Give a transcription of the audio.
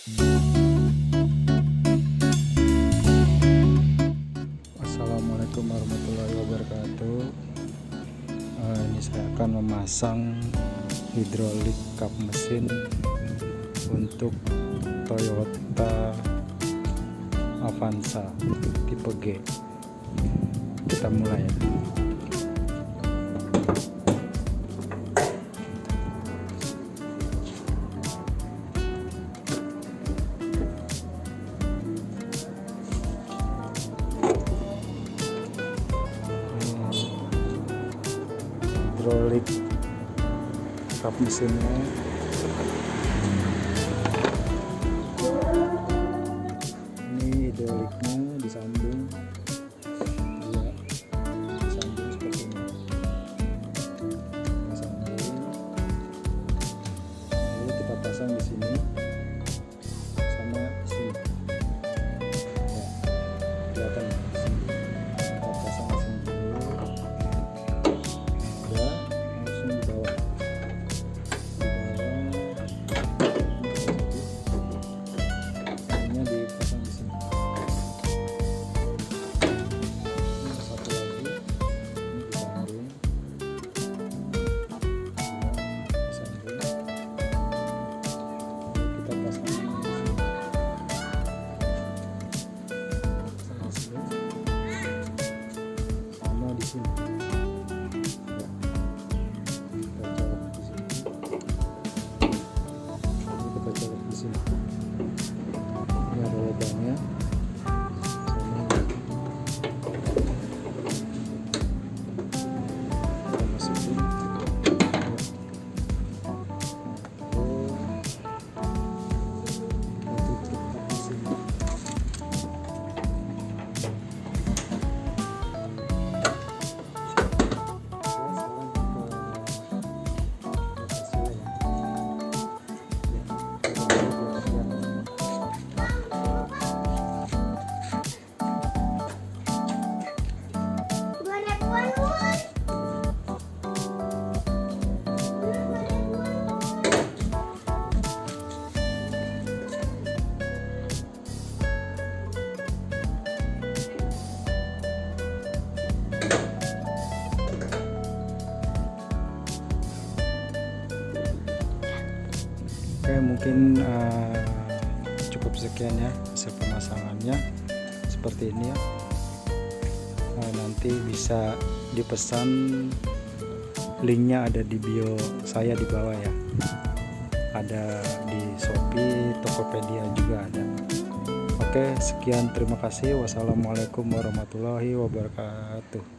Assalamualaikum warahmatullahi wabarakatuh. Ini saya akan memasang hidrolik kap mesin untuk Toyota Avanza tipe G. Kita mulai ya. Hidrolik kap mesinnya ini, hidroliknya disambung dua, disambung seperti ini, disambung, lalu kita pasang di sini sama di sini ya, kelihatan di sini. Kita pasang di sini dulu, udah langsung di bawah ini dipasang di sini. Ini satu lagi, ini disambung, disambung, lalu kita pasang di sini, pasang di sini, sama di sini. Kita colok di sini. Ini ada lubangnya. Kita masukin. Kita tutup di sini. Oke, mungkin cukup sekian ya hasil pemasangannya seperti ini ya. Nanti bisa dipesan, linknya ada di bio saya di bawah ya, ada di SHOPEE, Tokopedia juga ada. Oke, sekian, terima kasih. Wassalamualaikum warahmatullahi wabarakatuh.